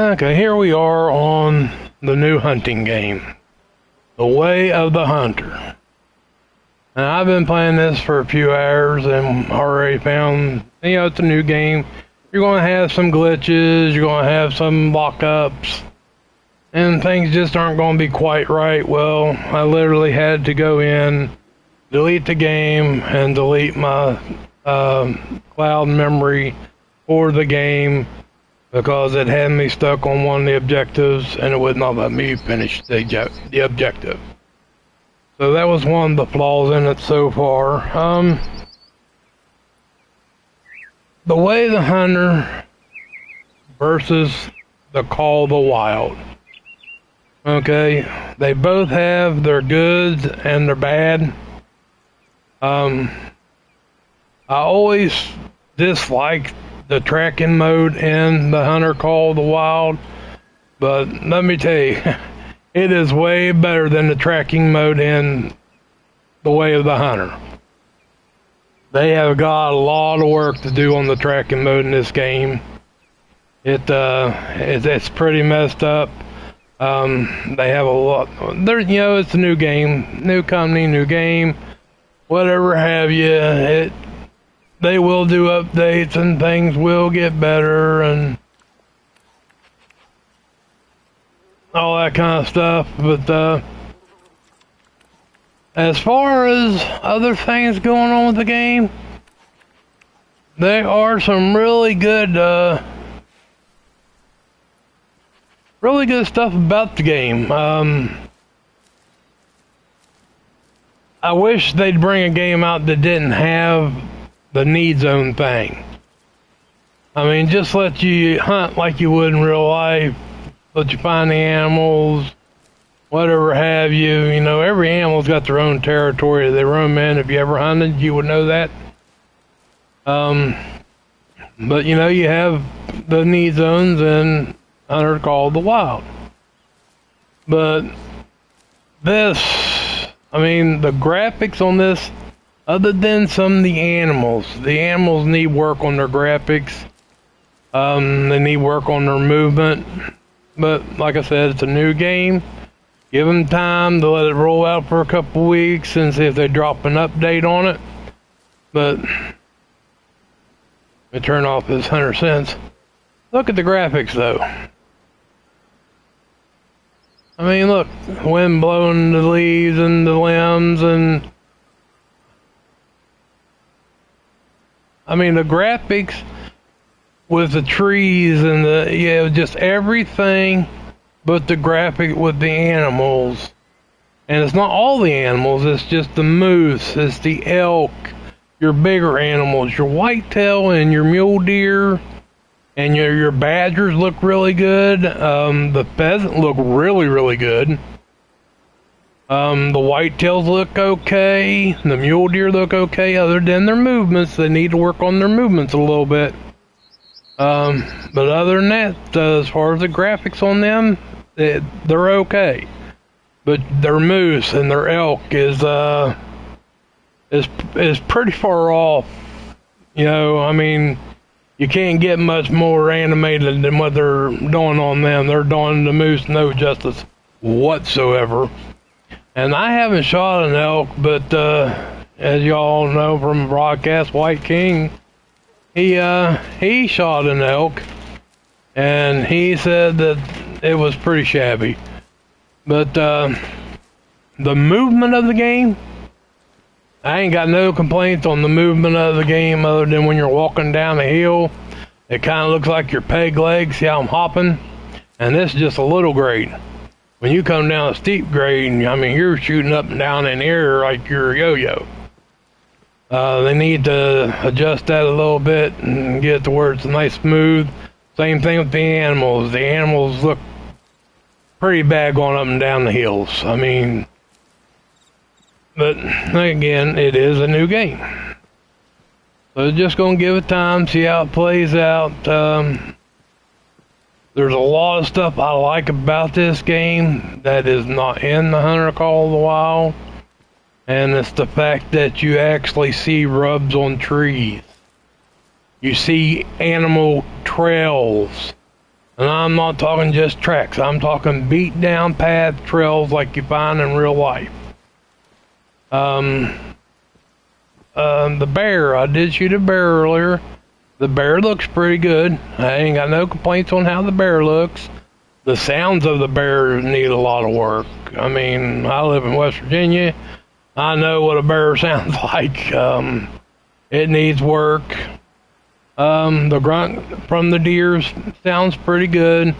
Okay, here we are on the new hunting game, The Way of the Hunter. And I've been playing this for a few hours and already found, it's a new game. You're going to have some glitches, you're going to have some lockups, and things just aren't going to be quite right. Well, I literally had to go in, delete the game, and delete my cloud memory for the game because it had me stuck on one of the objectives and it would not let me finish the objective. So that was one of the flaws in it so far. The Way of the Hunter versus the Call of the Wild. Okay, they both have their goods and their bad. I always disliked the tracking mode in the Hunter Call of the Wild, but let me tell you, it is way better than the tracking mode in The Way of the Hunter. They have got a lot of work to do on the tracking mode in this game. It's pretty messed up. They have a lot. It's a new game, new company, new game, whatever have you. They will do updates and things will get better and all that kind of stuff. But as far as other things going on with the game, there are some really good stuff about the game. I wish they'd bring a game out that didn't have the need zone thing. I mean, just let you hunt like you would in real life, let you find the animals, whatever have you. Every animal's got their own territory they roam in. If you ever hunted, you would know that. But you have the need zones and Hunter Call of the Wild. But the graphics on this, other than some of the animals need work on their graphics. They need work on their movement. But like I said, it's a new game. Give them time to let it roll out for a couple weeks and see if they drop an update on it. But let me turn off this 100 cents. Look at the graphics though. I mean, look, wind blowing the leaves and the limbs, and I mean the graphics with the trees and just everything, but the graphic with the animals. And it's not all the animals, it's just the moose, it's the elk, your bigger animals, your whitetail and your mule deer. And your badgers look really good. The pheasant look really, really good. The whitetails look okay. The mule deer look okay. Other than their movements, they need to work on their movements a little bit. But other than that, as far as the graphics on them, they're okay. But their moose and their elk is pretty far off. I mean, you can't get much more animated than what they're doing on them. They're doing the moose no justice whatsoever. And I haven't shot an elk, but as y'all know from broadcast, White King, he shot an elk, and he said that it was pretty shabby. But the movement of the game, I ain't got no complaints on the movement of the game other than when you're walking down a hill. It kind of looks like your peg legs. See how I'm hopping? And this is just a little grade. When you come down a steep grade, you're shooting up and down in the air like you're a yo-yo. They need to adjust that a little bit and get it to where it's nice smooth. Same thing with the animals. The animals look pretty bad going up and down the hills. But again, it is a new game. So just going to give it time, see how it plays out. There's a lot of stuff I like about this game that is not in the Hunter Call of the Wild. And it's the fact that you actually see rubs on trees. You see animal trails. And I'm not talking just tracks. I'm talking beat down path trails like you find in real life. The bear, I did shoot a bear earlier. The bear looks pretty good. I ain't got no complaints on how the bear looks. The sounds of the bear need a lot of work. I mean, I live in West Virginia. I know what a bear sounds like. It needs work. The grunt from the deer sounds pretty good.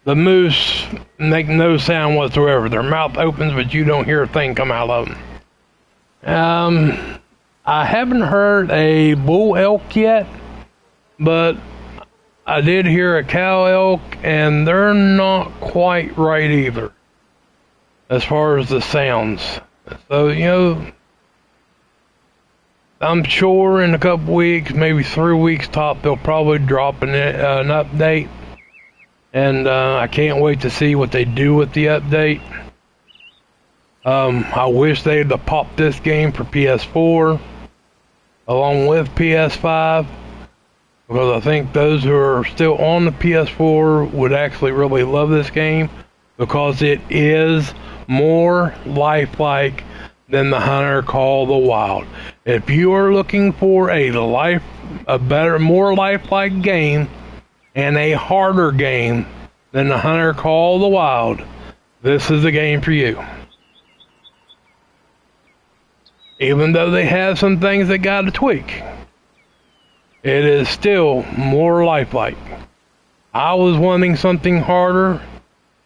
The moose make no sound whatsoever. Their mouth opens, but you don't hear a thing come out of them. I haven't heard a bull elk yet, but I did hear a cow elk, and they're not quite right either, as far as the sounds. So, you know, I'm sure in a couple weeks, maybe 3 weeks top, they'll probably drop an update. And I can't wait to see what they do with the update. I wish they'd have popped this game for PS4 along with PS5, because I think those who are still on the PS4 would actually really love this game, because it is more lifelike than the Hunter Call the Wild. If you are looking for a better, more lifelike game and a harder game than the Hunter Call the Wild, this is the game for you. Even though they have some things that got to tweak, it is still more lifelike. I was wanting something harder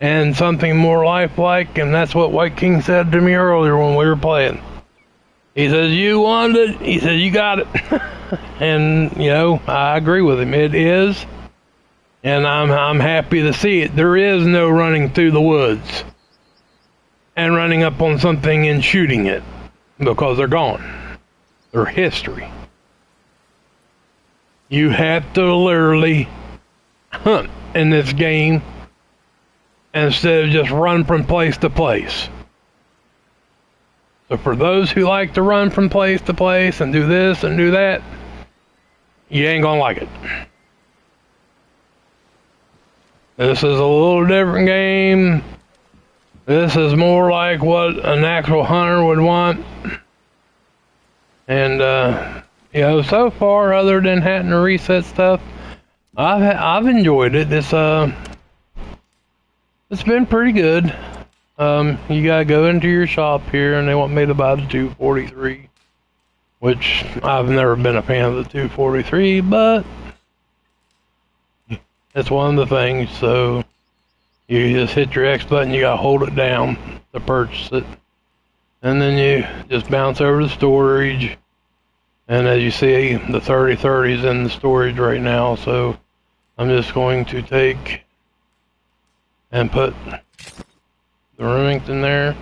and something more lifelike, and that's what White King said to me earlier when we were playing. He says, you wanted it, he says, you got it. And, you know, I agree with him. It is, and I'm happy to see it. There is no running through the woods and running up on something and shooting it, because they're gone. They're history. You have to literally hunt in this game instead of just run from place to place. So for those who like to run from place to place and do this and do that, you ain't gonna like it. This is a little different game. This is more like what an actual hunter would want. And, you know, so far, other than having to reset stuff, I've enjoyed it. It's been pretty good. You gotta go into your shop here, and they want me to buy the 243, which I've never been a fan of the 243, but it's one of the things. So you just hit your X button, you gotta hold it down to purchase it, and then you just bounce over to storage. And as you see, the 3030 is in the storage right now, so I'm just going to take and put the Remington there.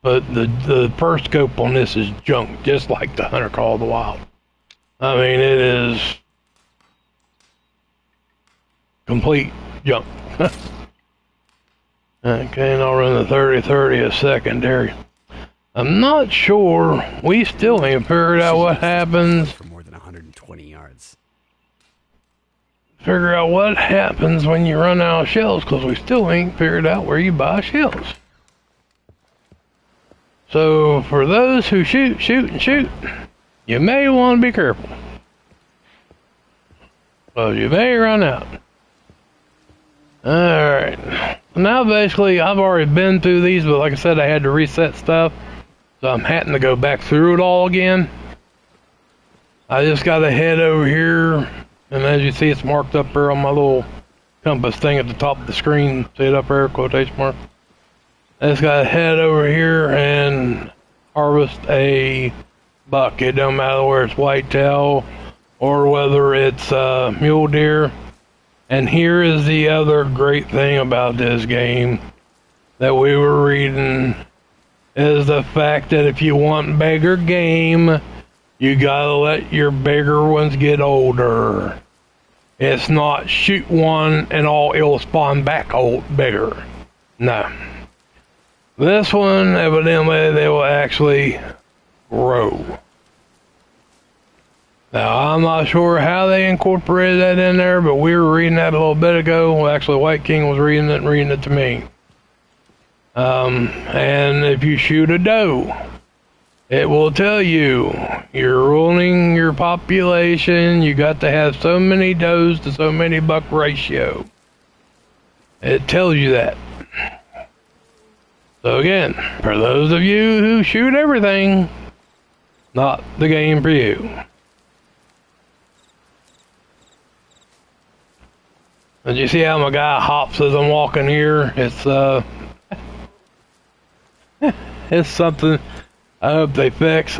But the first scope on this is junk, just like the Hunter Call of the Wild. I mean, it is complete junk. Okay, and I'll run the 3030 as secondary. I'm not sure. We still ain't figured out what happens. For more than 120 yards. Figure out what happens when you run out of shells, because we still ain't figured out where you buy shells. So for those who shoot, you may want to be careful, so you may run out. Alright. Now basically, I've already been through these, but like I said, I had to reset stuff. So I'm having to go back through it all again. I just got to head over here, and as you see, it's marked up there on my little compass thing at the top of the screen. See it up there, quotation mark. I just got to head over here and harvest a buck. It don't matter whether it's whitetail or whether it's mule deer. And here is the other great thing about this game that we were reading, is the fact that if you want bigger game, you gotta let your bigger ones get older. It's not shoot one and all it'll spawn back bigger. No. This one, evidently, they will actually grow. Now, I'm not sure how they incorporated that in there, but we were reading that a little bit ago. Well, actually, White King was reading it and reading it to me. And if you shoot a doe, it will tell you you're ruling your population. You got to have so many does to so many buck ratio. It tells you that. So again, for those of you who shoot everything, not the game for you. Did you see how my guy hops as I'm walking here? It's something I hope they fix.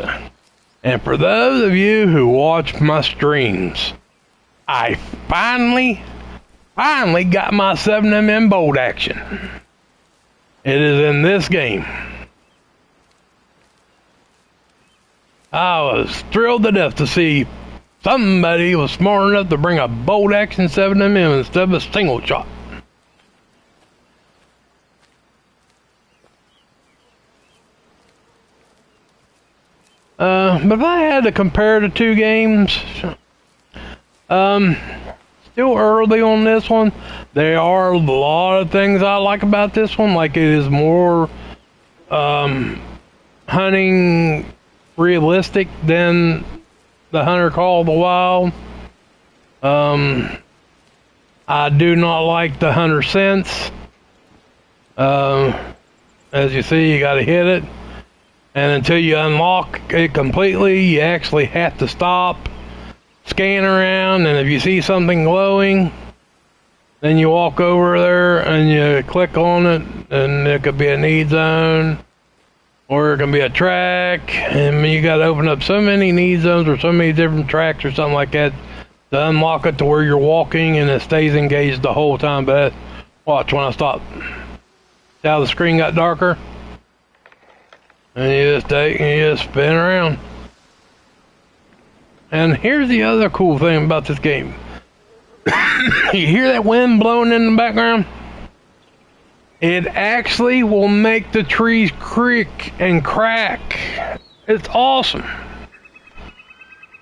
And for those of you who watch my streams, I finally got my 7mm bolt action. It is in this game. I was thrilled to death to see somebody was smart enough to bring a bolt action 7mm instead of a single shot. But if I had to compare the two games, still early on this one. There are a lot of things I like about this one. Like, it is more hunting realistic than the Hunter Call of the Wild. I do not like the hunter sense. As you see, you got to hit it, and until you unlock it completely, you actually have to stop, scan around, and if you see something glowing, then you walk over there and you click on it, and it could be a need zone, or it can be a track, and you got to open up so many need zones or so many different tracks or something like that to unlock it to where you're walking and it stays engaged the whole time. But watch when I stop. See how the screen got darker? And you just take and you just spin around. And here's the other cool thing about this game. You hear that wind blowing in the background? It actually will make the trees creak and crack. It's awesome.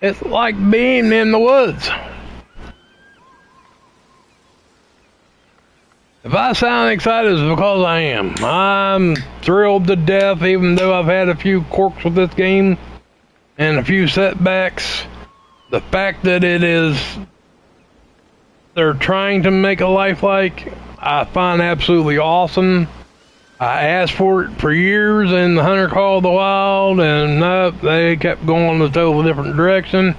It's like being in the woods. If I sound excited, it's because I am. I'm thrilled to death, even though I've had a few quirks with this game and a few setbacks. The fact that they're trying to make a lifelike, I find absolutely awesome. I asked for it for years in the Hunter Call of the Wild, and nope, they kept going a totally different direction.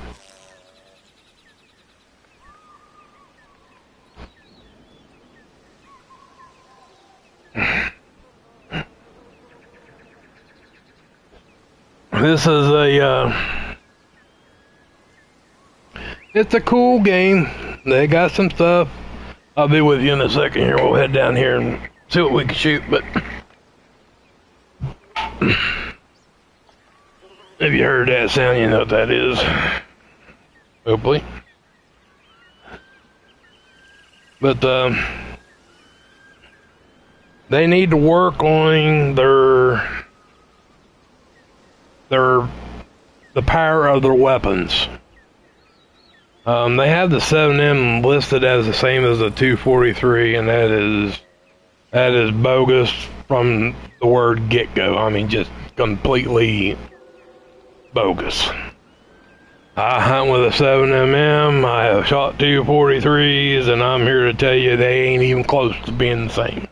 This is it's a cool game. They got some stuff. I'll be with you in a second here. We'll head down here and see what we can shoot, but if you heard that sound, you know what that is. Hopefully. But they need to work on the power of their weapons. They have the 7M listed as the same as the 243, and that is bogus from the word get-go. I mean, just completely bogus. I hunt with a 7mm, I have shot 243s, and I'm here to tell you they ain't even close to being the same.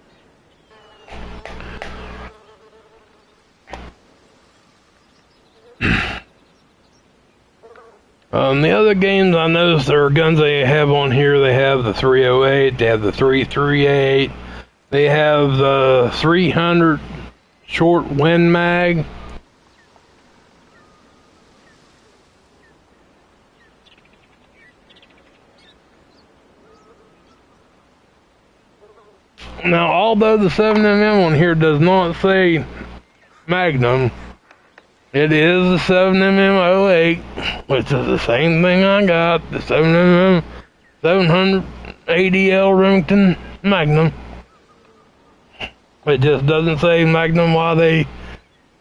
The other games I noticed there are guns they have on here. They have the 308, they have the 338, they have the 300 short Win Mag. Now, although the 7mm on here does not say Magnum, it is the 7mm 08, which is the same thing I got, the 7mm 780L Remington Magnum. It just doesn't say Magnum while they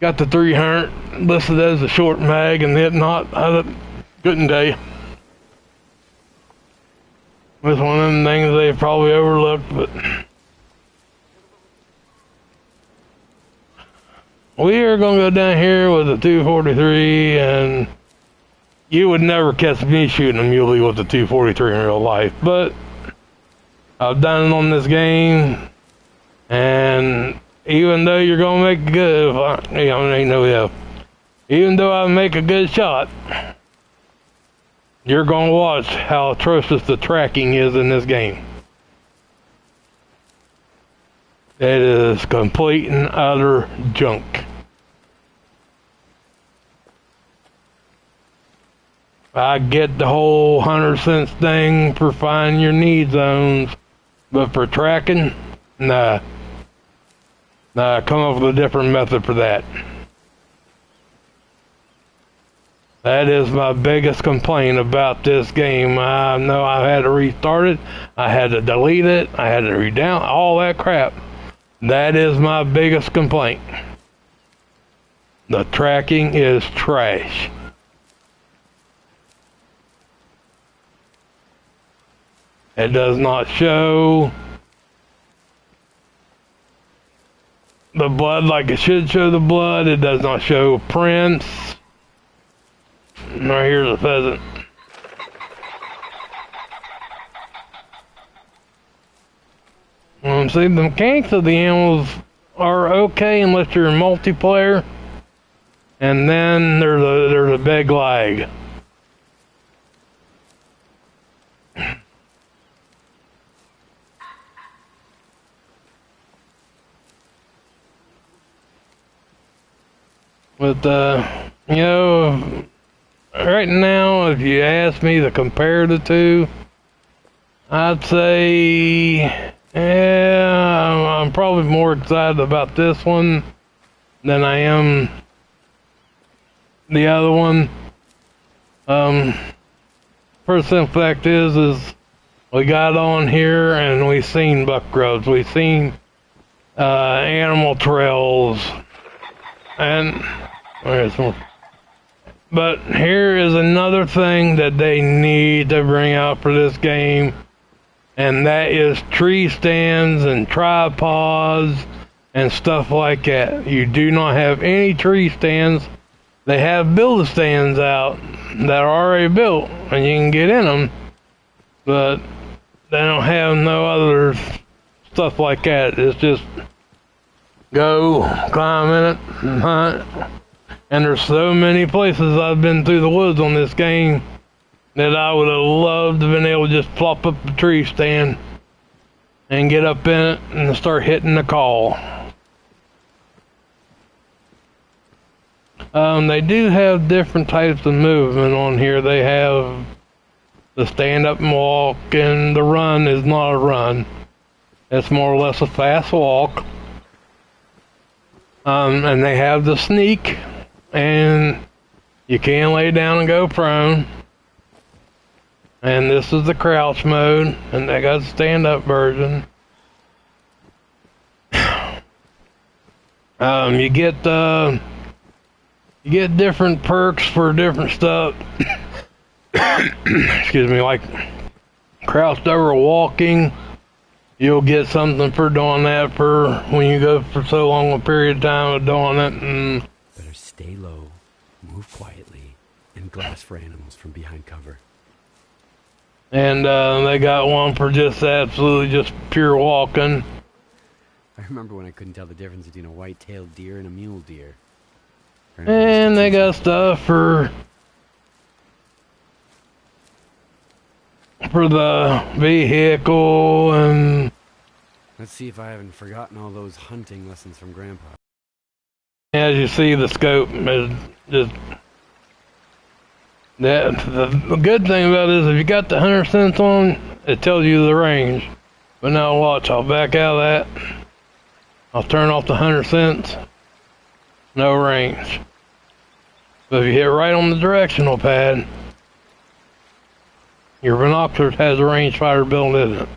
got the 300 listed as a short mag, and it not, I couldn't tell you. It's one of them things they probably overlooked, but we are gonna go down here with a 243, and you would never catch me shooting a muley with a 243 in real life, but I've done it on this game, and even though you're gonna make a good, even though I make a good shot, you're gonna watch how atrocious the tracking is in this game. It is complete and utter junk. I get the whole 100 cents thing for finding your need zones, but for tracking, nah. Nah, come up with a different method for that. That is my biggest complaint about this game. I know I had to restart it, I had to delete it, I had to redown all that crap. That is my biggest complaint. The tracking is trash. It does not show the blood like it should show the blood. It does not show prints. Right here's a pheasant. See, the mechanics of the animals are okay unless you're in multiplayer, and then there's a big lag. But right now, if you ask me to compare the two, I'd say, yeah, I'm probably more excited about this one than I am the other one. First simple fact is we got on here and we seen buck grubs, we seen animal trails, and there's more. But here is another thing that they need to bring out for this game, and that is tree stands and tripods and stuff like that. You do not have any tree stands. They have build-a-stands out that are already built, and you can get in them, but they don't have no other stuff like that. It's just go, climb in it, and hunt. And there's so many places I've been through the woods on this game that I would have loved to have been able to just plop up the tree stand and get up in it and start hitting the call. They do have different types of movement on here. They have the stand up and walk, and the run is not a run. It's more or less a fast walk. And they have the sneak, and you can lay down and go prone. And this is the crouch mode, and they got the stand-up version. You get different perks for different stuff. Excuse me, like crouched over walking. You'll get something for doing that for when you go for so long a period of time of doing it. And better stay low, move quietly, and glass for animals from behind cover. And they got one for just absolutely just pure walking. I remember when I couldn't tell the difference between a white-tailed deer and a mule deer. And they got stuff for the vehicle. And let's see if I haven't forgotten all those hunting lessons from Grandpa. as you see, the scope is just that. The good thing about it is if you got the 100 cents on, it tells you the range. But now watch, I'll back out of that. I'll turn off the 100 cents. No range. But if you hit right on the directional pad, your binoculars has a rangefinder built in it.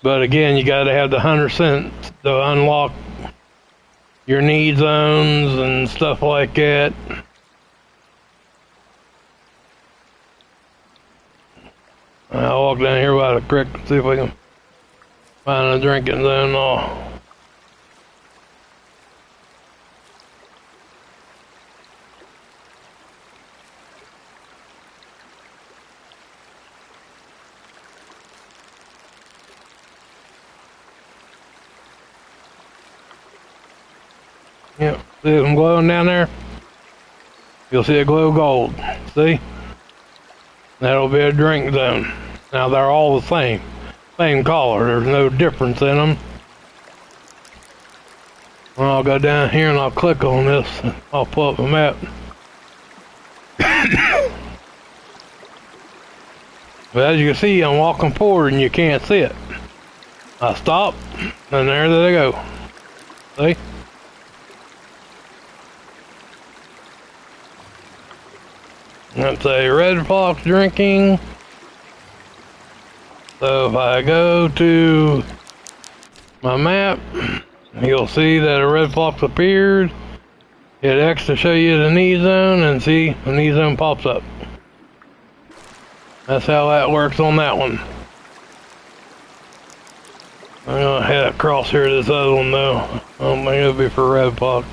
But again, you got to have the 100 cents to unlock your need zones and stuff like that. I'll walk down here by the creek and see if we can find a drinking zone. Yep, see them glowing down there? You'll see it glow gold. See? That'll be a drink zone. Now they're all the same color. There's no difference in them. Well, I'll go down here and I'll click on this. I'll pull up the map. But as you can see, I'm walking forward and you can't see it. I stop, and there they go. See? That's a red fox drinking. So if I go to my map, you'll see that a red fox appeared. Hit X to show you the knee zone, and see the knee zone pops up. That's how that works on that one. I'm gonna head across here to this other one though. I don't think it'll be for red fox.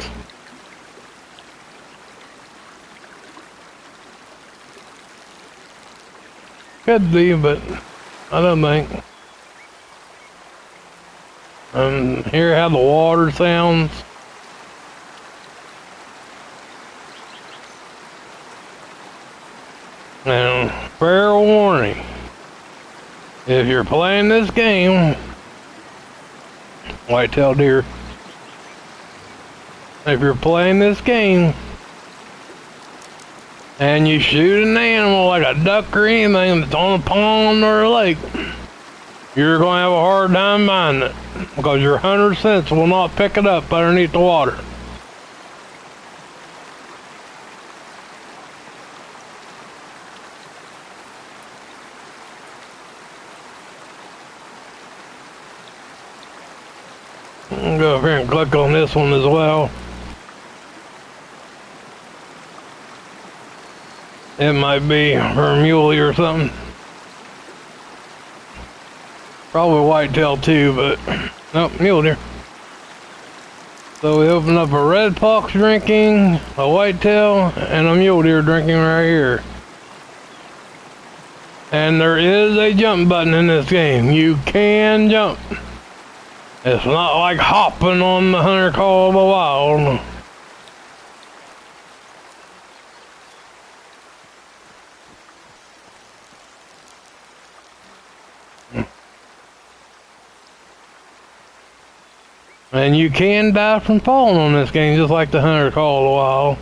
Could be, but I don't think. Hear how the water sounds. And fair warning, if you're playing this game, whitetail deer, if you're playing this game and you shoot an animal like a duck or anything that's on a pond or a lake, you're going to have a hard time finding it because your hunter's sense will not pick it up underneath the water. I'll go over here and click on this one as well. It might be for a muley or something. Probably whitetail too, but nope, mule deer. So we open up a red fox drinking, a whitetail, and a mule deer drinking right here. And there is a jump button in this game. You can jump. It's not like hopping on the Hunter Call of the Wild. And you can die from falling on this game, just like the Hunter Call of the Wild.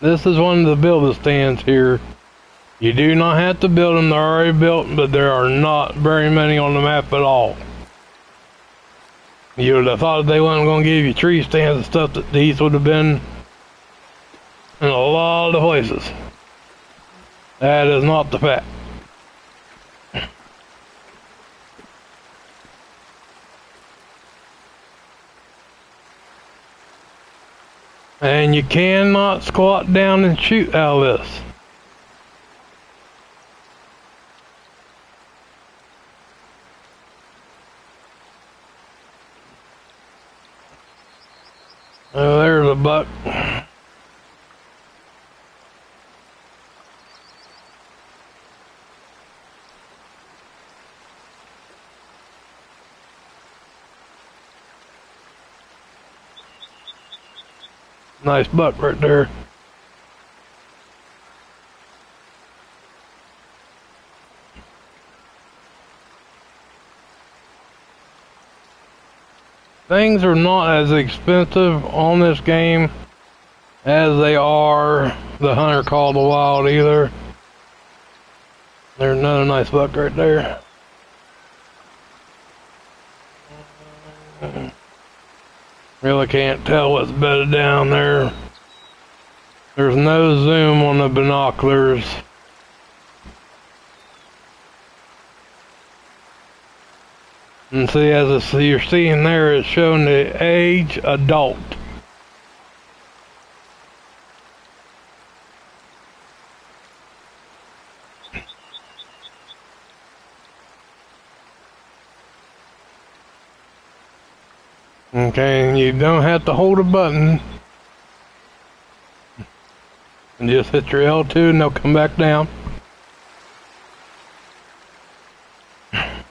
This is one of the build-a-stands here. You do not have to build them, they're already built, but there are not very many on the map at all. You would have thought they weren't going to give you tree stands and stuff, that these would have been in a lot of places. That is not the fact. And you cannot squat down and shoot out of this. Oh, there's a buck. Nice buck right there. Things are not as expensive on this game as they are the Hunter Call of the Wild either. There's another nice buck right there. Really can't tell what's bedded down there. There's no zoom on the binoculars. And see, you're seeing there, it's showing the age adult. Okay, and you don't have to hold a button. And just hit your L2 and they'll come back down.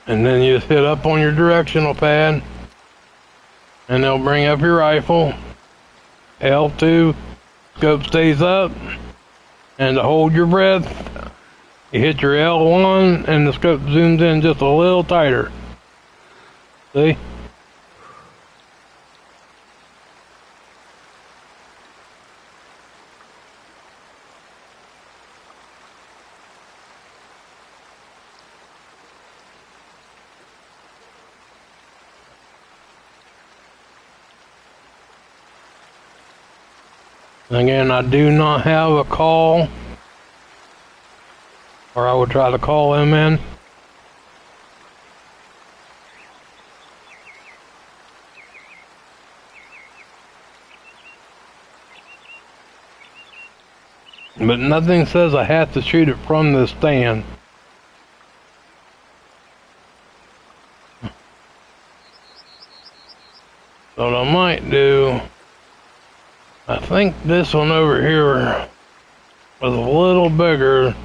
And then you just hit up on your directional pad and they'll bring up your rifle. L2, scope stays up. And to hold your breath, you hit your L1 and the scope zooms in just a little tighter. See? Again, I do not have a call, or I would try to call them in. But nothing says I have to shoot it from the stand. So what I might do, I think this one over here was a little bigger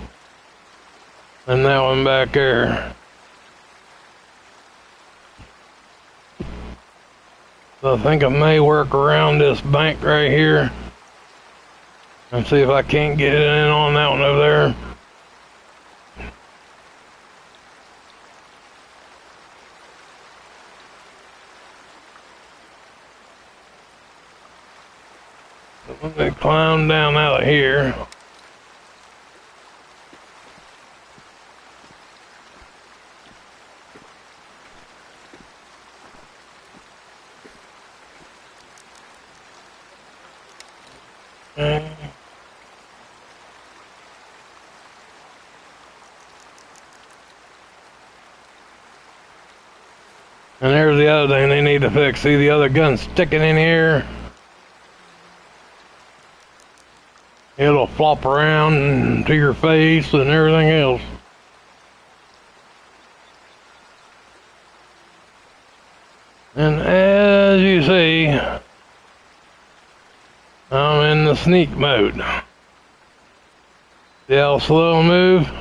than that one back there. So I think I may work around this bank right here and see if I can't get it in on that one over there. Let me climb down out of here. Okay. And there's the other thing they need to fix. See the other gun sticking in here? It'll flop around to your face and everything else. And as you see, I'm in the sneak mode. See how slow I move?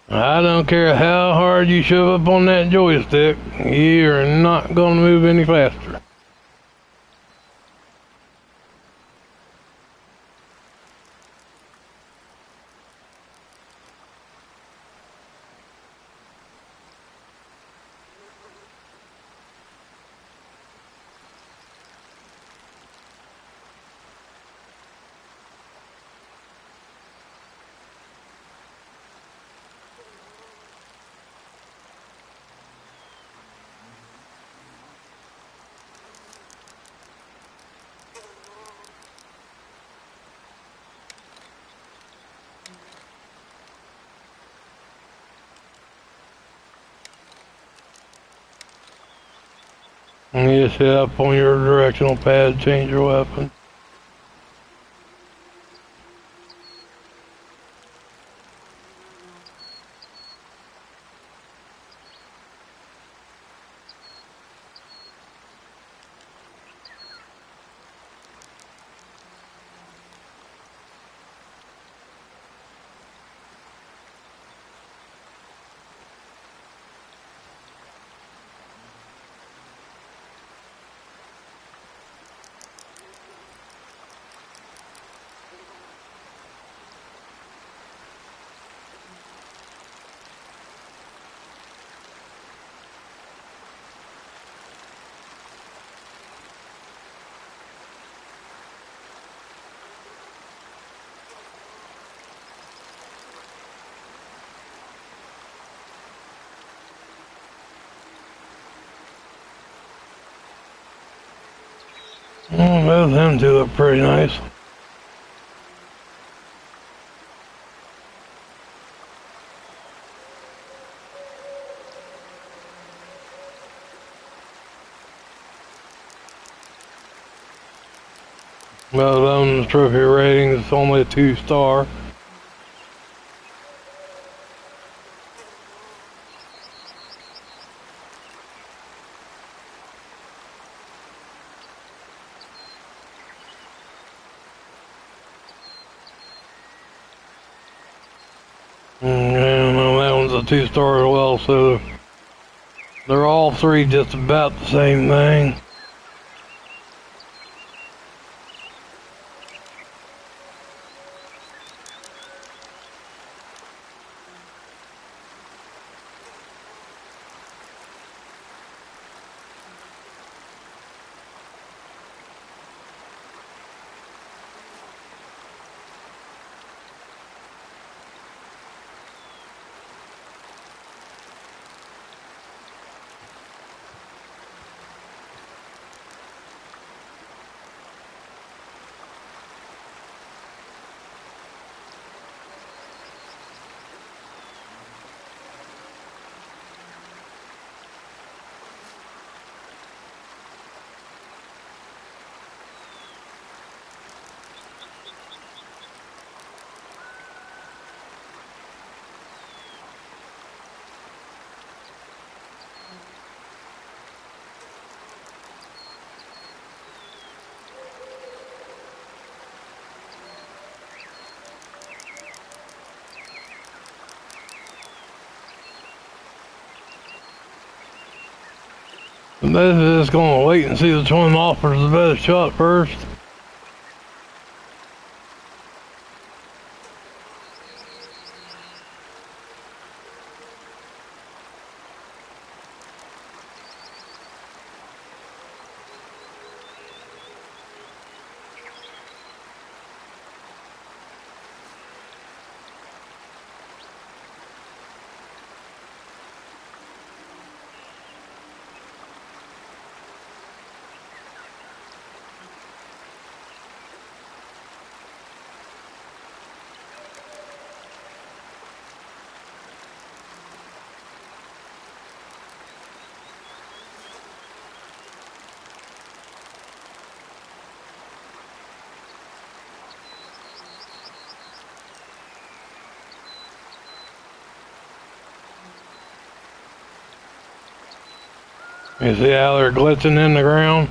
I don't care how hard you shove up on that joystick, you are not going to move any faster. And you just hit up on your directional pad, change your weapon. Well, both of them two look pretty nice. Well, on the trophy rating, it's only a 2-star. And that one's a 2-star as well, so they're all three just about the same thing. And this is just gonna wait and see which one offers the best shot first. You see how they're glitching in the ground?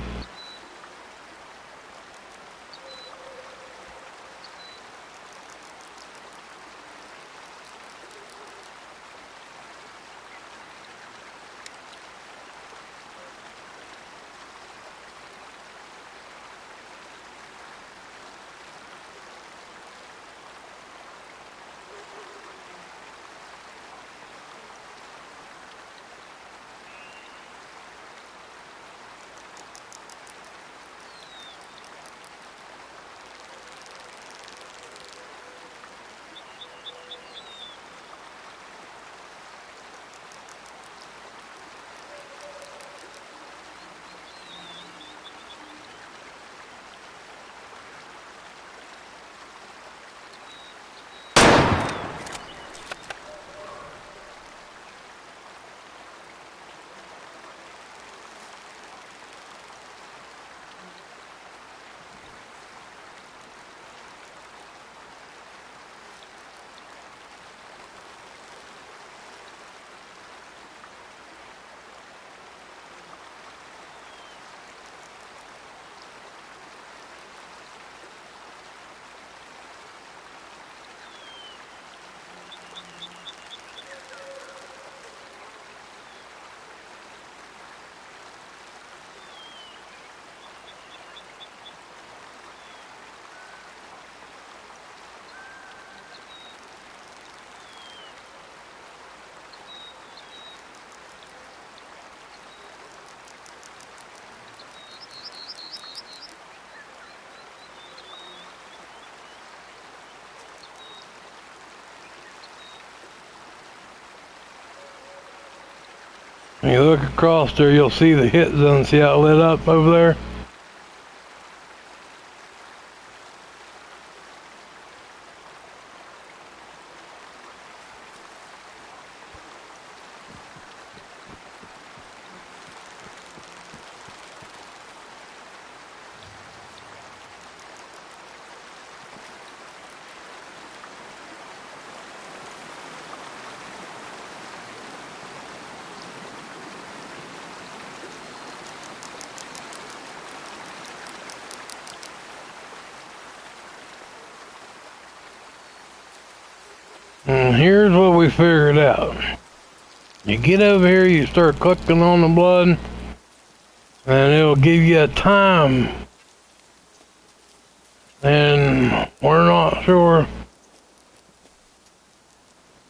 When you look across there, you'll see the hit zone. See how it lit up over there? And here's what we figured out. You get over here, you start clicking on the blood, and it'll give you a time. And we're not sure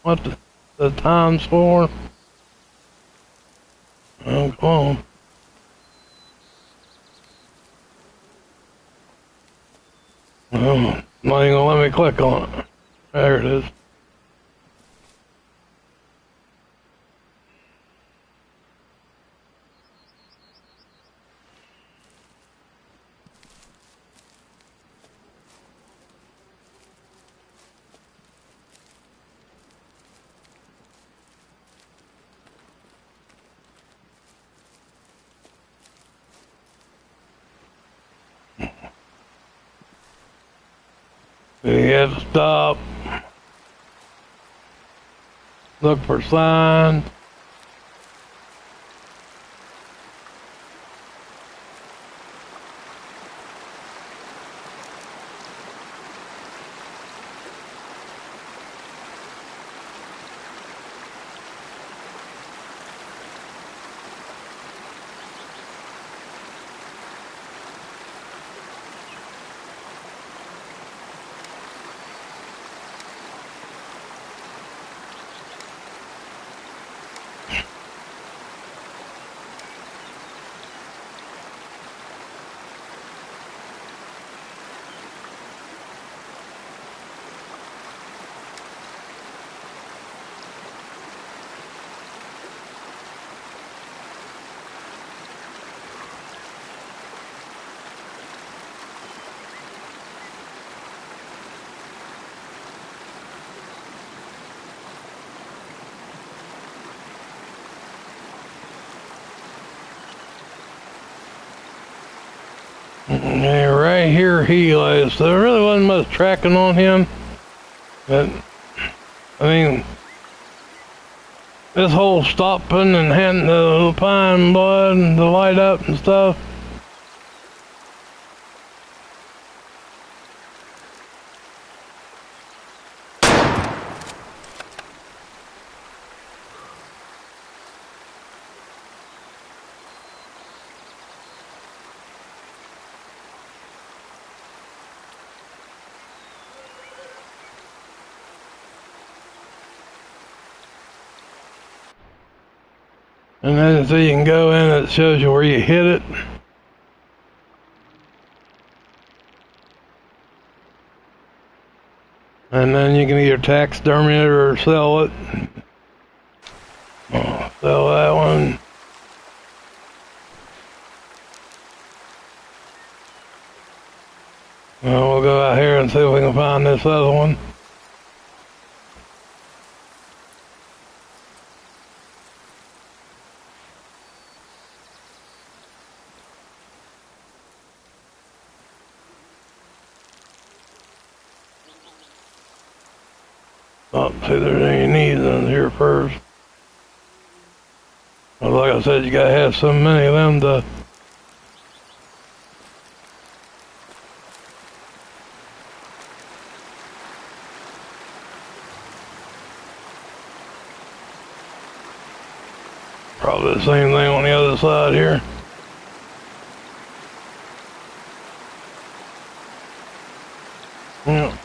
what the time's for. Oh, come on. Oh, not even gonna let me click on it. There it is. You have to stop, look for signs. Yeah, right here he lies. There really wasn't much tracking on him. But, I mean, this whole stopping and having the pine blood and the light up and stuff. And then so you can go in, it shows you where you hit it. And then you can either taxidermy it or sell it. Oh, sell that one. Well, we'll go out here and see if we can find this other one. Oh, see if there's any needs in here first. Well, like I said, you gotta have so many of them to... Probably the same thing on the other side here. Yeah.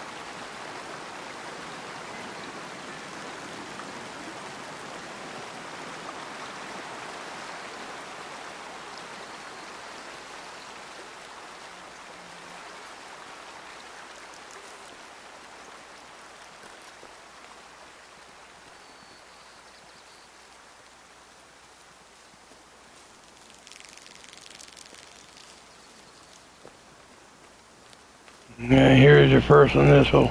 Yeah, here's your first initial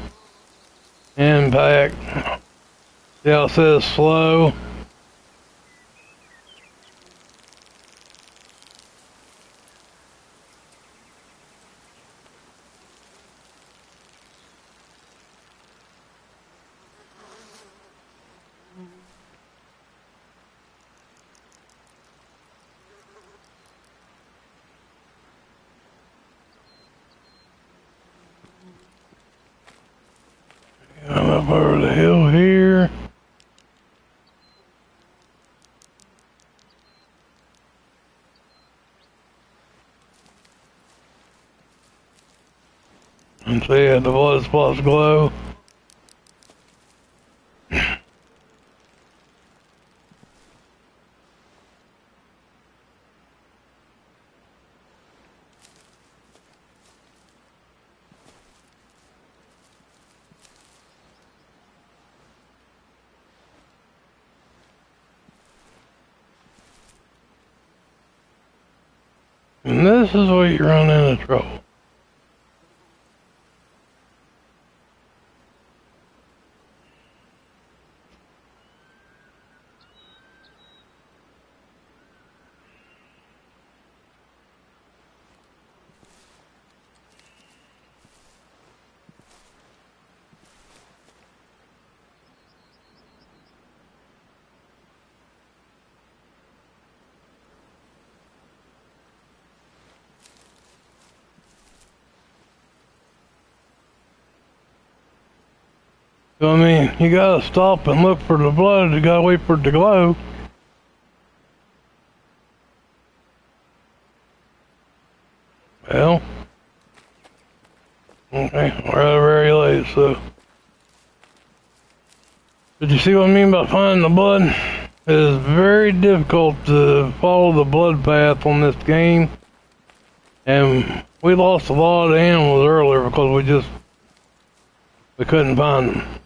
impact. See how it says slow? I'm up over the hill here. So yeah, the blood spots glow. And this is where you run into trouble. So I mean, you gotta stop and look for the blood. You gotta wait for it to glow. Well, okay, we're out very late, so. Did you see what I mean by finding the blood? It is very difficult to follow the blood path on this game. And we lost a lot of animals earlier because we couldn't find them.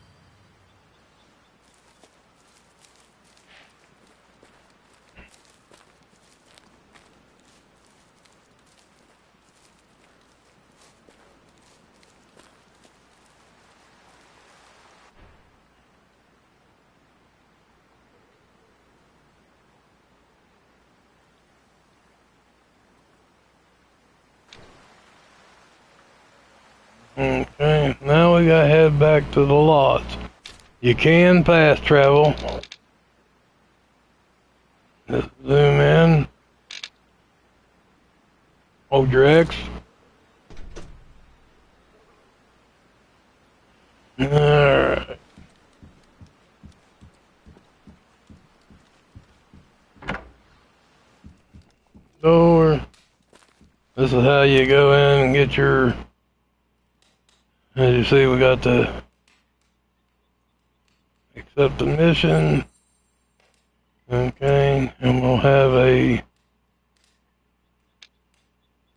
Okay, now we gotta head back to the lots. You can fast travel. Just zoom in. Hold your X. Alright. Door. This is how you go in and get your, as you see, we got the accept the mission. Okay, and we'll have a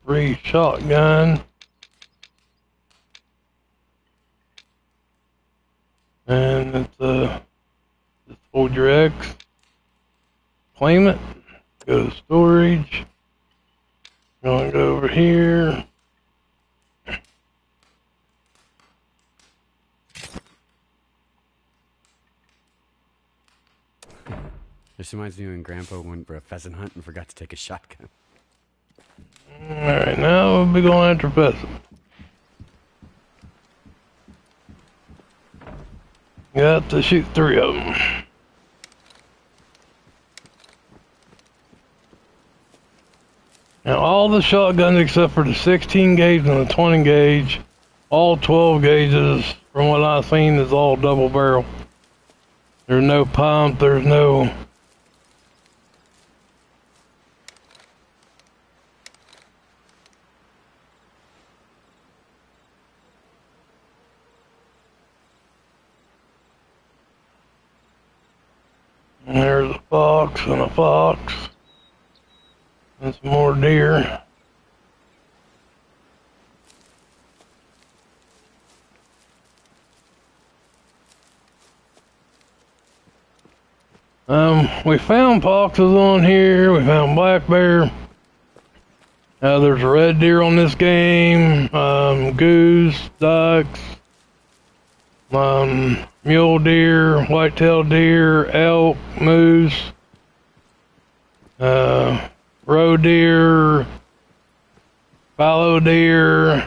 free shotgun. And it's just hold your X, claim it, go to storage. Gonna go over here. This reminds me when Grandpa went for a pheasant hunt and forgot to take a shotgun. Alright, now we'll be going after pheasant. Got to shoot 3 of them. Now all the shotguns except for the 16 gauge and the 20 gauge, all 12 gauges, from what I've seen, is all double barrel. There's no pump, there's no... And there's a fox and a fox. And some more deer. We found foxes on here, we found black bear. There's a red deer on this game, goose, ducks, mule deer, white-tailed deer, elk, moose, roe deer, fallow deer.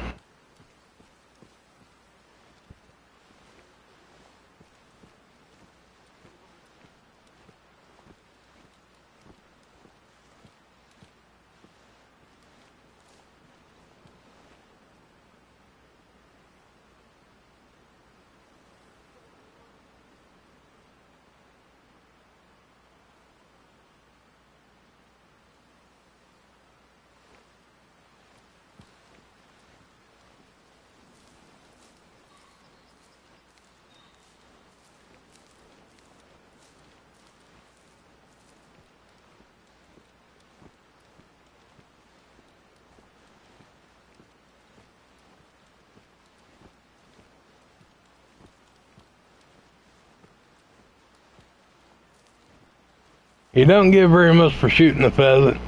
You don't get very much for shooting the pheasant.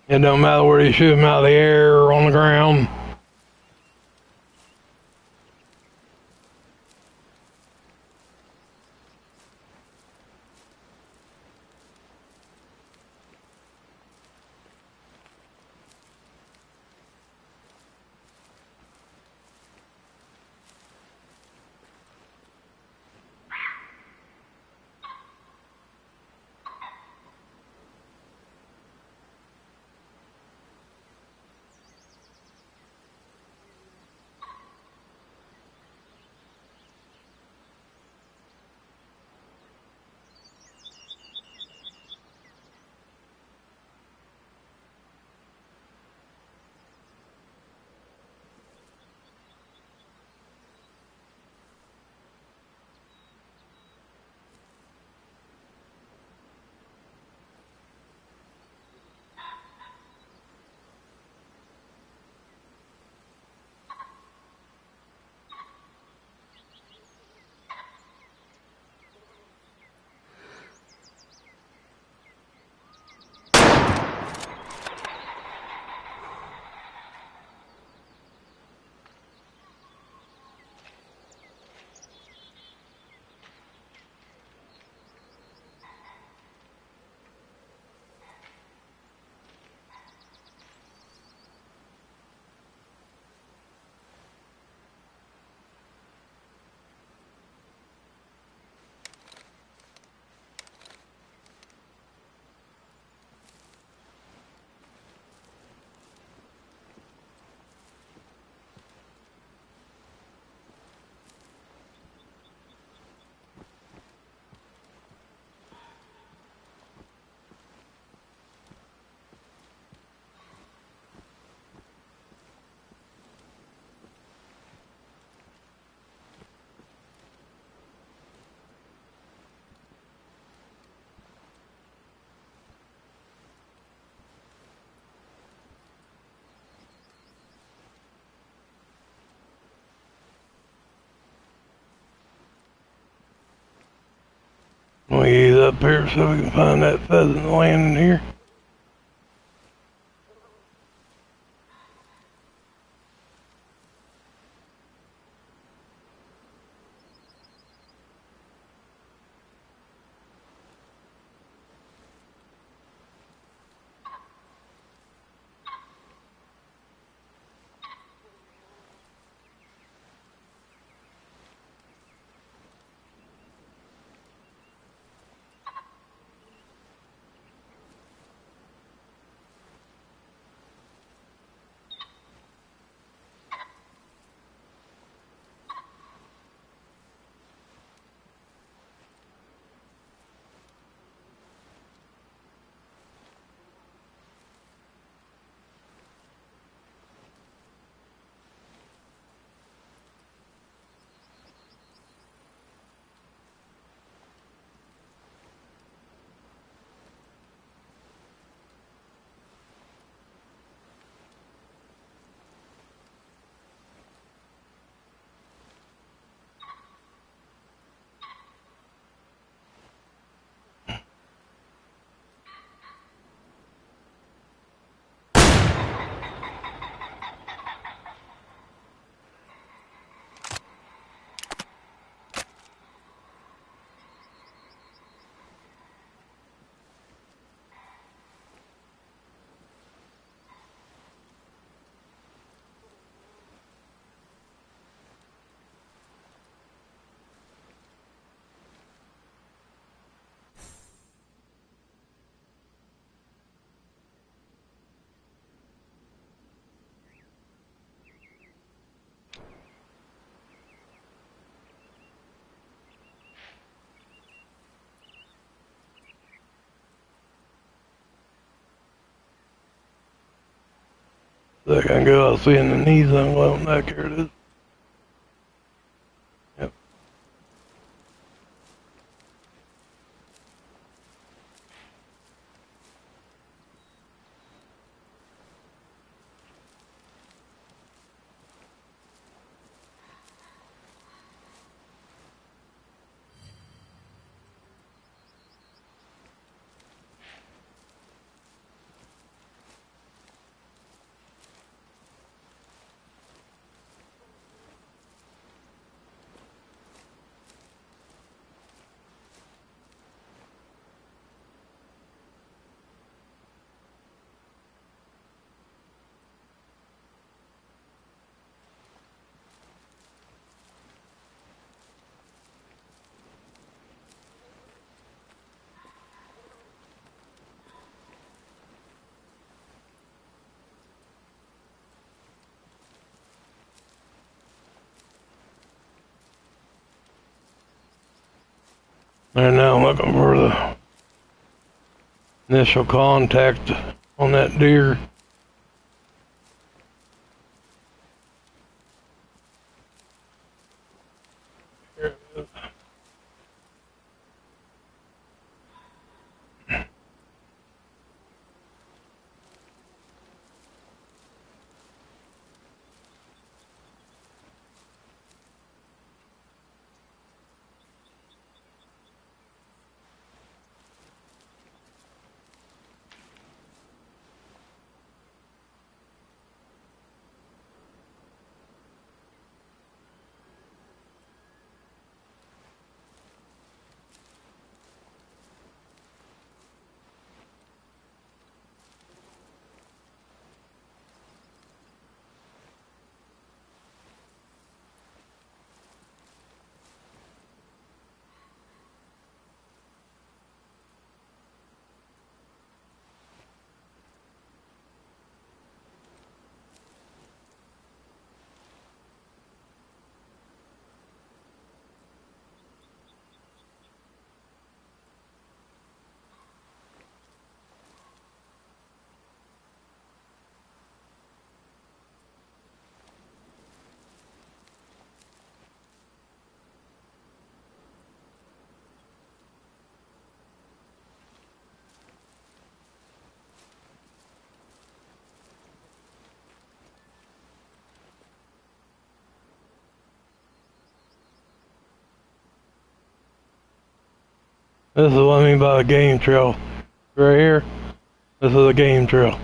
It don't matter where you shoot them, out of the air or on the ground. We'll ease up here so we can find that pheasant landing here. So I can go out seeing the knees on low neck. Here it is. Yep. And now I'm looking for the initial contact on that deer. This is what I mean by a game trail. Right here, this is a game trail.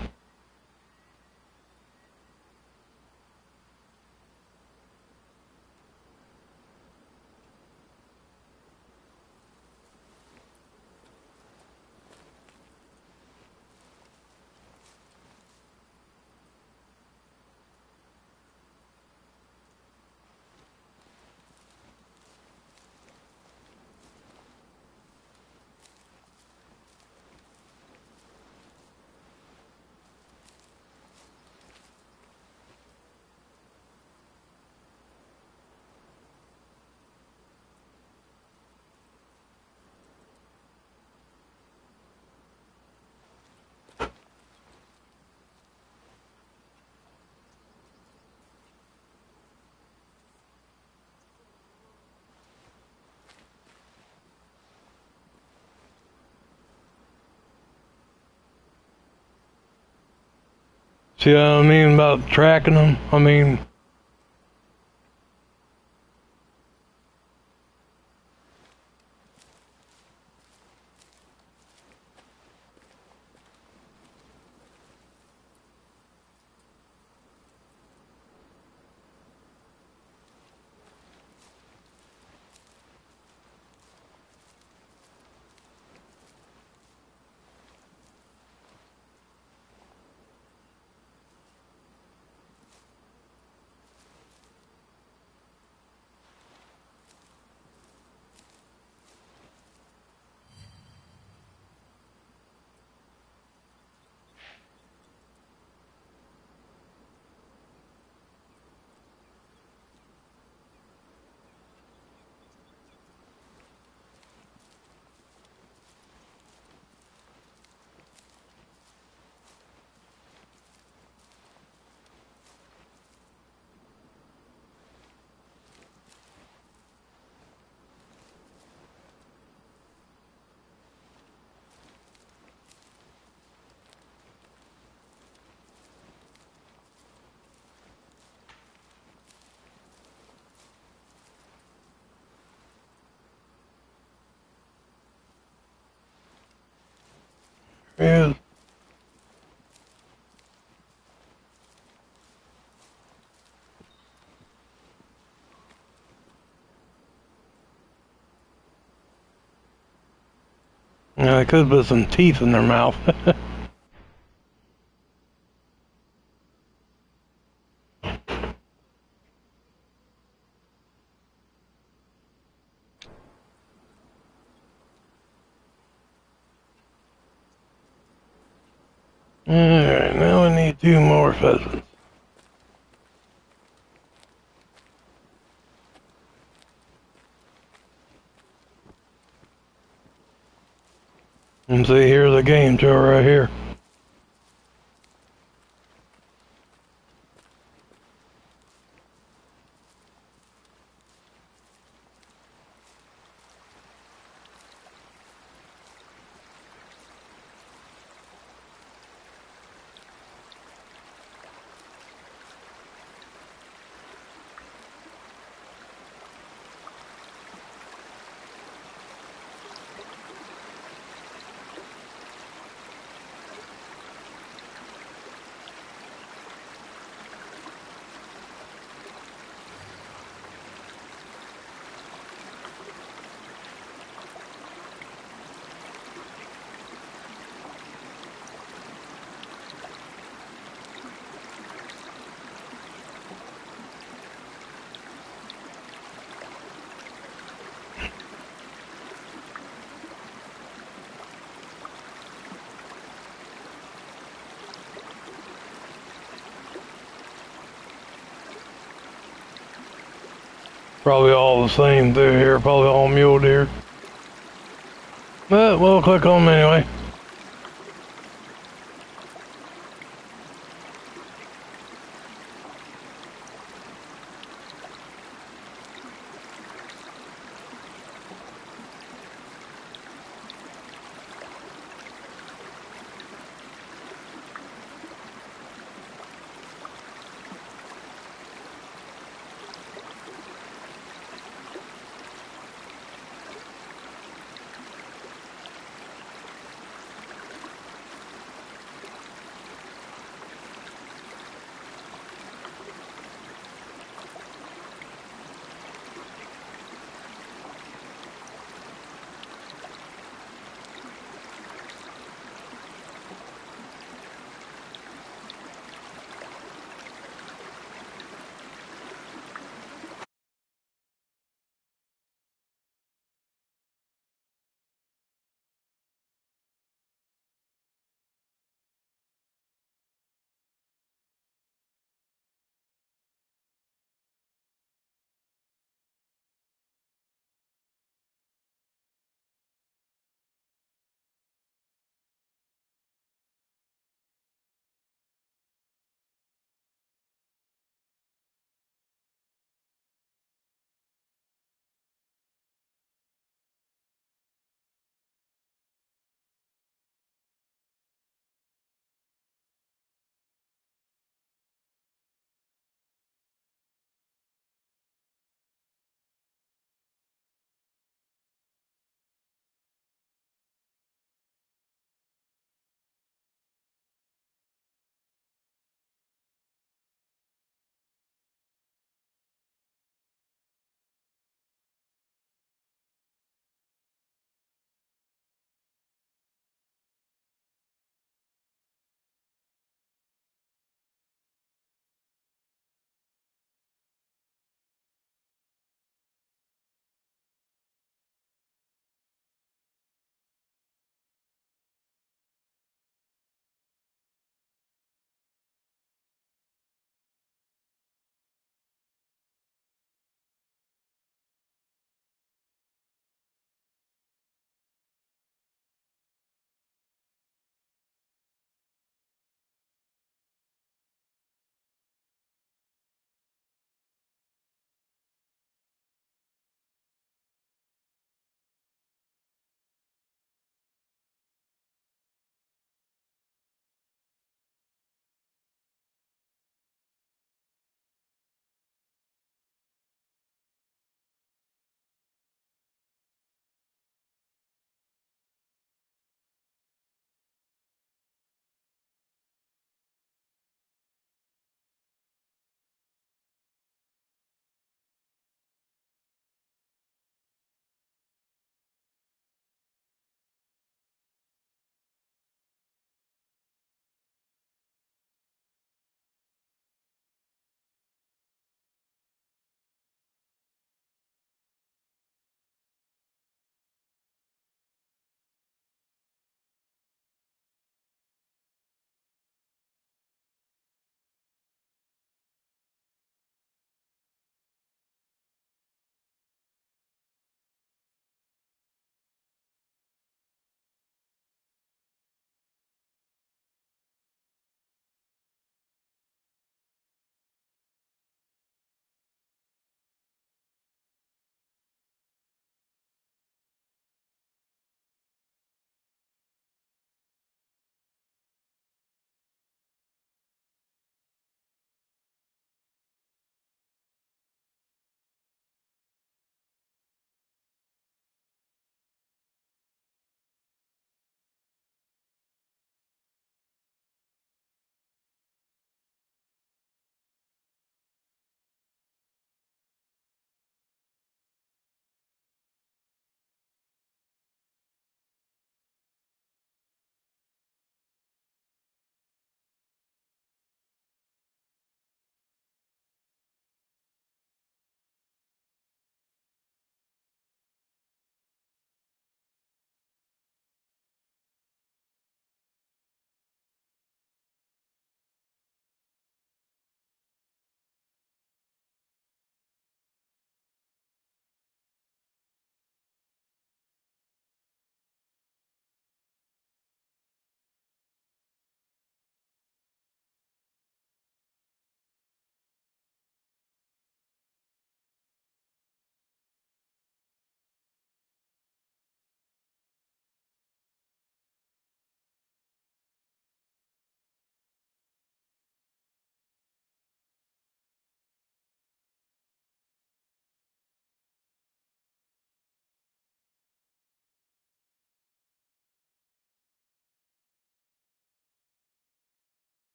See what I mean about tracking them? I mean, yeah. Yeah, it could put some teeth in their mouth. Alright, now I need 2 more pheasants. And see, here's a game show right here. Probably all the same through here, probably all mule deer. But we'll click on them anyway.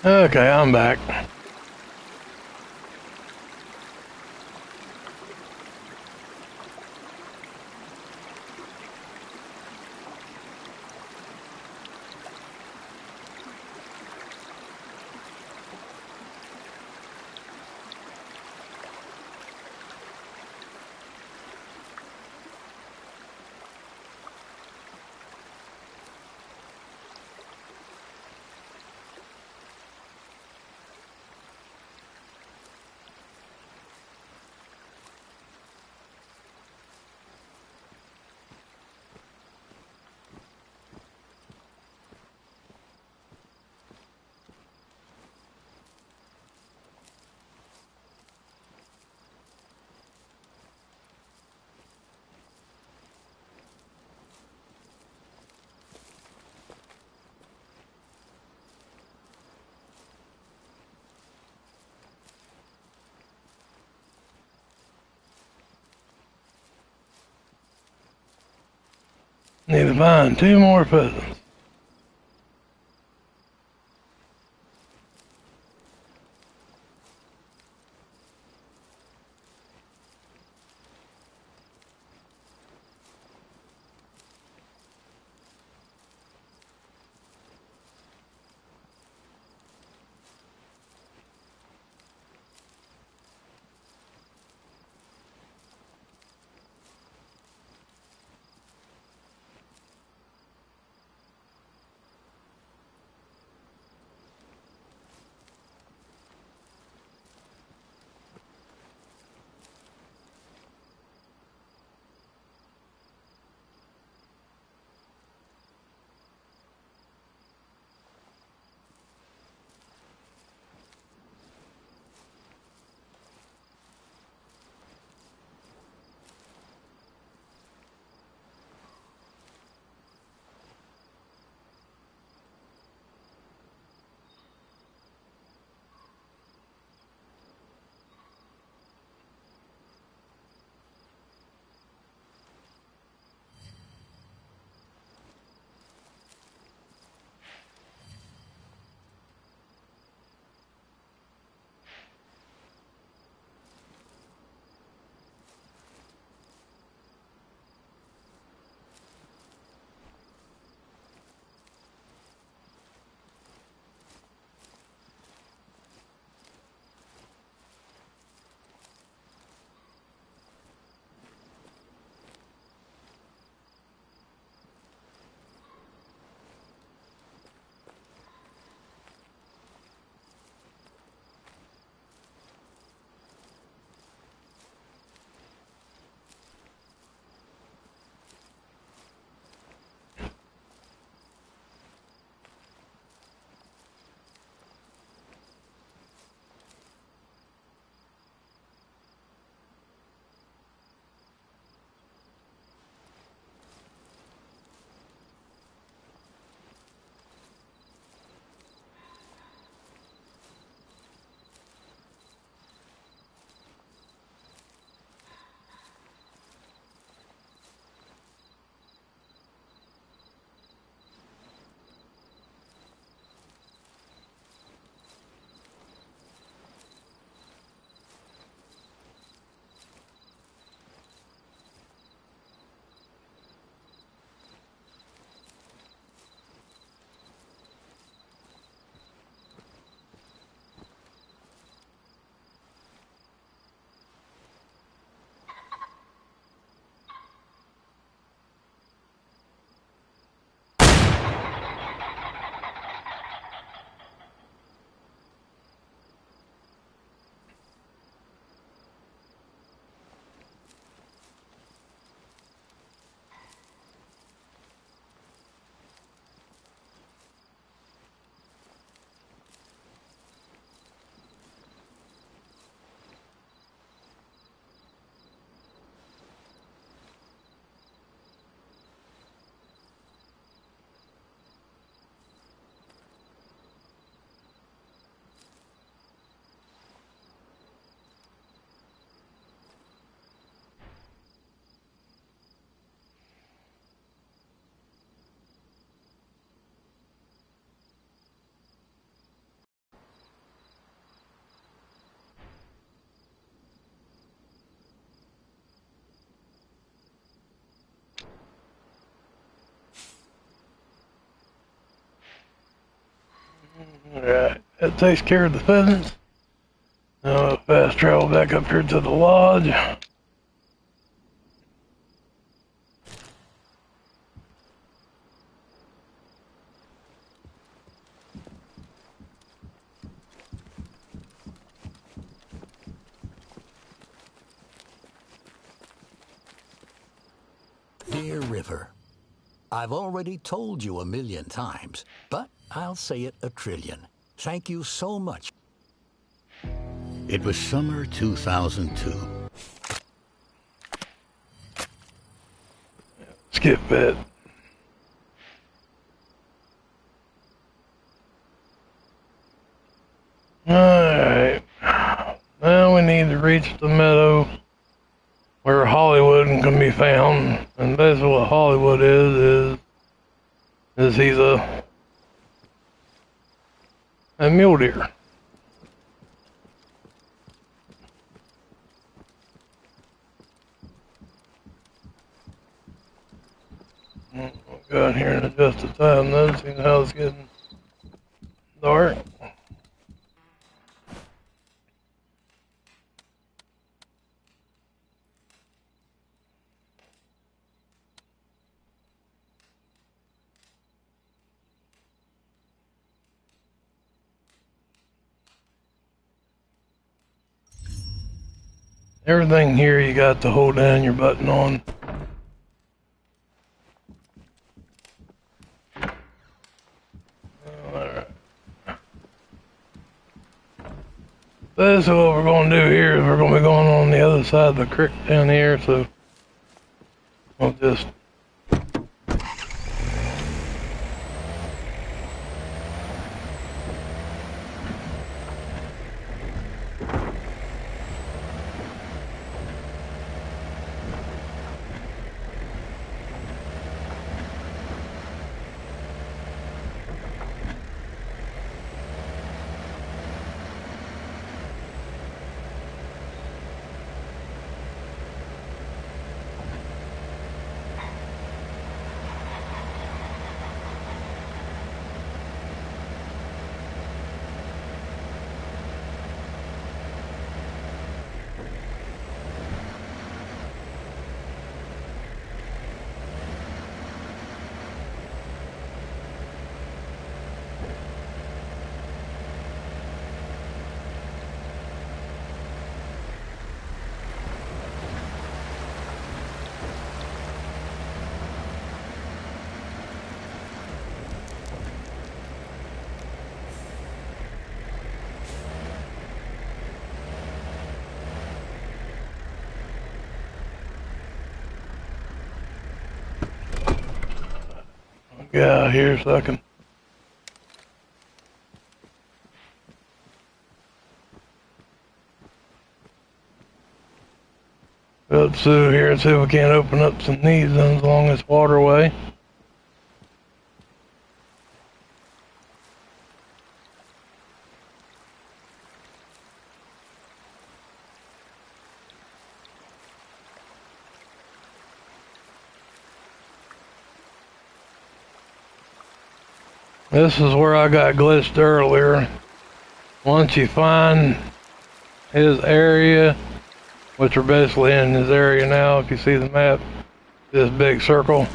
Okay, I'm back. Need to find two more pheasants. That takes care of the pheasants. Now fast travel back up here to the lodge. Dear River, I've already told you 1,000,000 times, but I'll say it 1,000,000,000,000. Thank you so much. It was summer 2002. Skip it. Alright. Now we need to reach the meadow where Hollywood can be found. And basically what Hollywood is he's a mule deer. I'll go out here in just a time, noticing how it's getting dark. Everything here you got to hold down your button on. Alright. This is what we're going to do here is we're going to be going on the other side of the creek down here, so we'll just get out here so I can go up through here and see if we can't open up some knee zones along this waterway. This is where I got glitched earlier. Once you find his area, which we're basically in his area now, if you see the map, this big circle.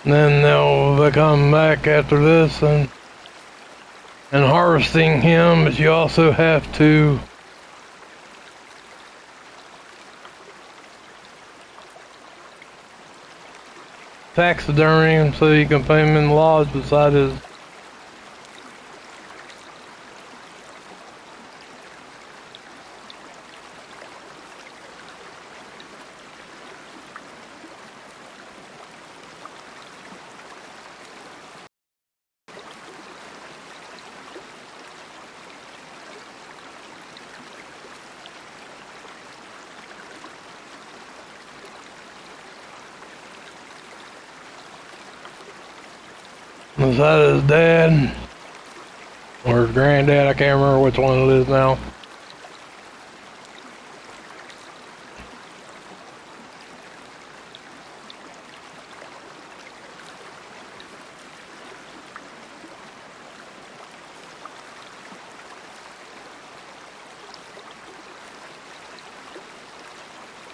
And then they'll come back after this and harvesting him, but you also have to taxidermy him so you can put him in the lodge beside his Is that his dad? Or his granddad? I can't remember which one it is now.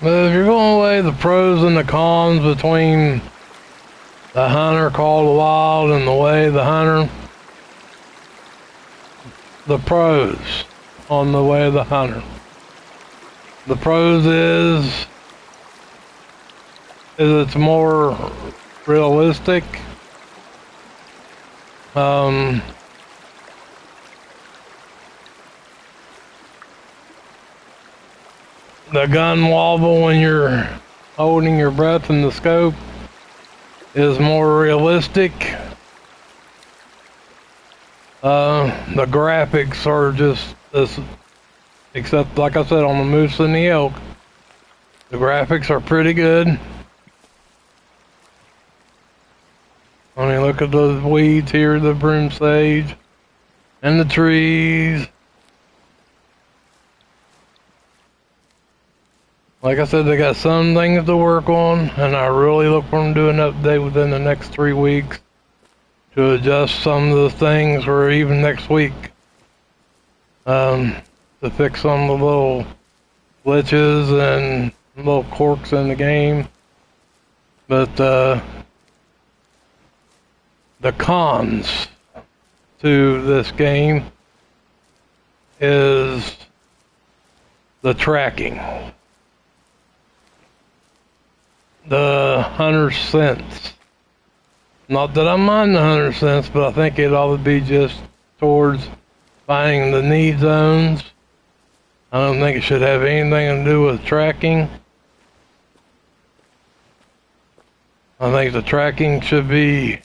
But if you're going to weigh the pros and the cons between the hunter called the wild and the way the hunter, the pros on the way of the hunter. The pros is it's more realistic. The gun wobble when you're holding your breath in the scope is more realistic. The graphics are just this, except like I said on the moose and the elk, the graphics are pretty good. I mean, look at those weeds here, the broom sage, and the trees. Like I said, they got some things to work on, and I really look for them to do an update within the next 3 weeks to adjust some of the things, or even next week, to fix some of the little glitches and little quirks in the game. But the cons to this game is the tracking. The 100 cents. Not that I mind the 100 cents, but I think it ought to be just towards finding the need zones. I don't think it should have anything to do with tracking. I think the tracking should be...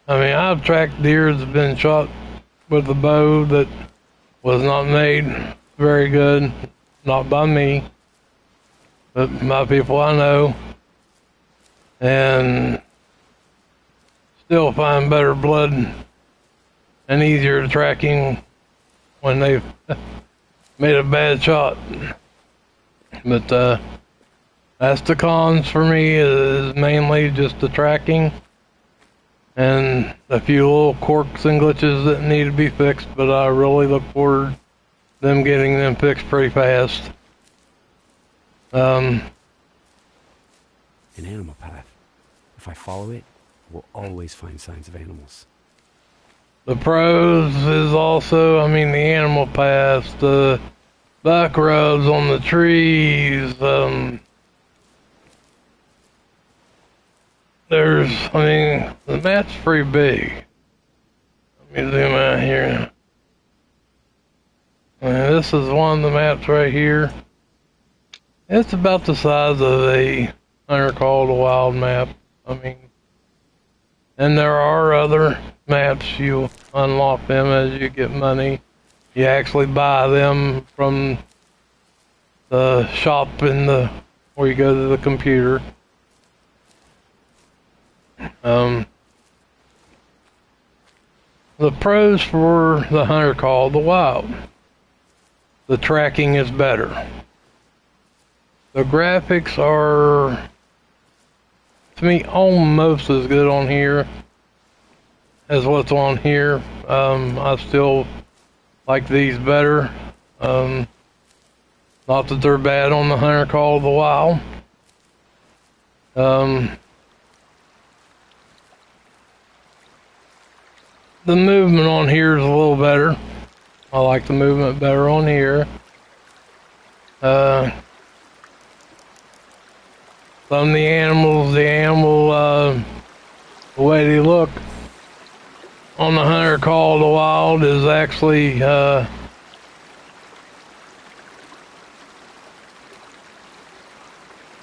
I mean, I've tracked deer that's been shot with a bow that was not made very good, not by me, but by people I know, and still find better blood and easier tracking when they've made a bad shot. But that's the cons for me, is mainly just the tracking and a few little quirks and glitches that need to be fixed, but I really look forward to them getting them fixed pretty fast. An animal path. If I follow it, we'll always find signs of animals. The pros is also, I mean, the animal paths, the buck rubs on the trees. There's, I mean, the map's pretty big. Let me zoom out here. And this is one of the maps right here. It's about the size of a Hunter Call to Wild map. I mean, and there are other maps. You unlock them as you get money. You actually buy them from the shop in the, where you go to the computer. The pros for the Hunter Call to Wild. The tracking is better. The graphics are, to me, almost as good on here as what's on here. I still like these better. Not that they're bad on the Hunter Call of the Wild. The movement on here is a little better. I like the movement better on here. Some of the animals, the way they look on the Hunter Call of the Wild is actually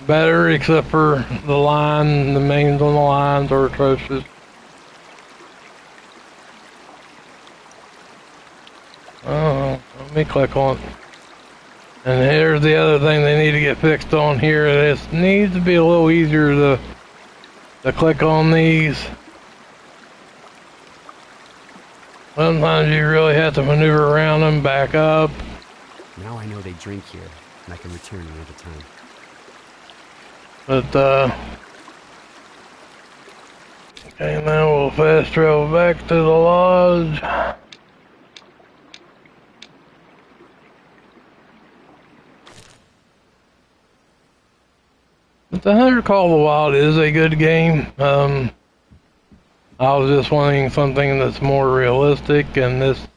better, except for the line, the manes on the lines are atrocious. Oh, let me click on it. And here's the other thing they need to get fixed on here. It needs to be a little easier to click on these. Sometimes you really have to maneuver around them, back up. Now I know they drink here, and I can return another time. But, okay, now we'll fast travel back to the lodge. But the Hunter Call of the Wild is a good game. I was just wanting something that's more realistic, and this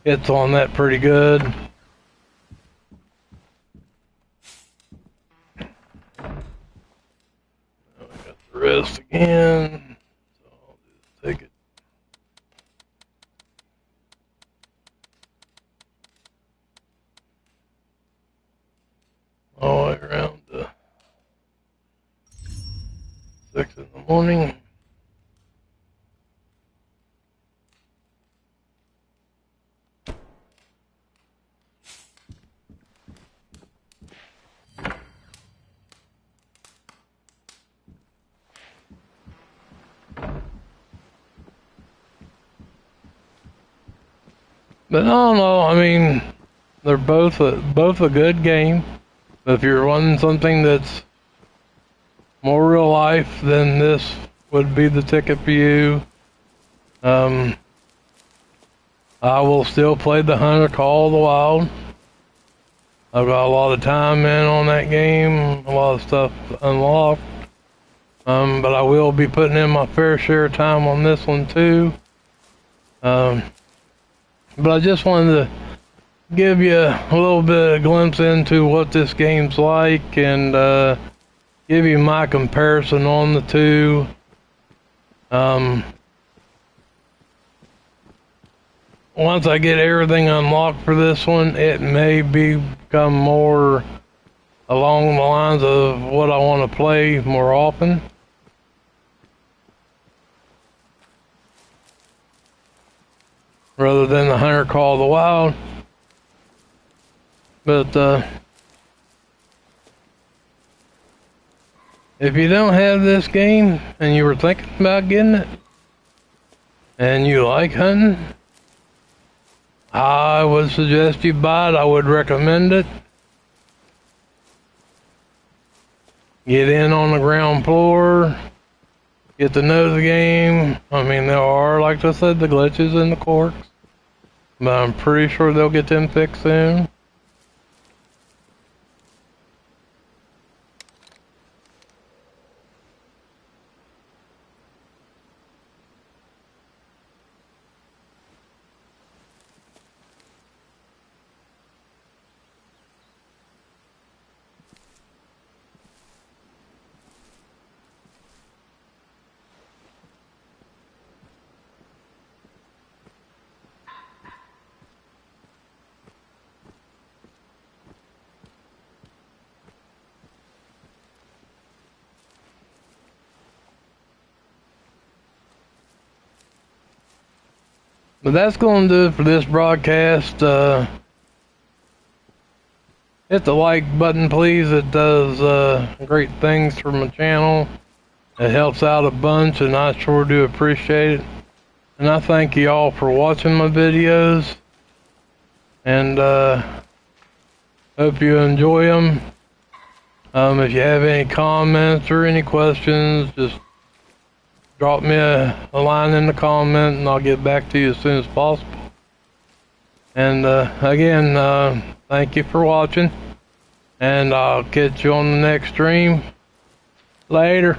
hits on that pretty good. Now we got the rest again, so I'll just take it. All the way around to 6 in the morning. But I don't know, I mean, they're both a good game. But if you're wanting something that's more real life, then this would be the ticket for you. I will still play the Hunter Call of the Wild. I've got a lot of time in on that game, a lot of stuff unlocked. But I will be putting in my fair share of time on this one too. But I just wanted to give you a little bit of glimpse into what this game's like, and give you my comparison on the two. Once I get everything unlocked for this one, it may become more along the lines of what I want to play more often. Rather than the Hunter Call of the Wild. But if you don't have this game and you were thinking about getting it and you like hunting, I would suggest you buy it. I would recommend it. Get in on the ground floor. Get to know the game. I mean, there are, like I said, the glitches and the quirks. But I'm pretty sure they'll get them fixed soon. But that's going to do it for this broadcast. Hit the like button, please. It does great things for my channel. It helps out a bunch, and I sure do appreciate it. And I thank you all for watching my videos. And hope you enjoy them. If you have any comments or any questions, just drop me a line in the comment, and I'll get back to you as soon as possible. And again, thank you for watching, and I'll catch you on the next stream. Later.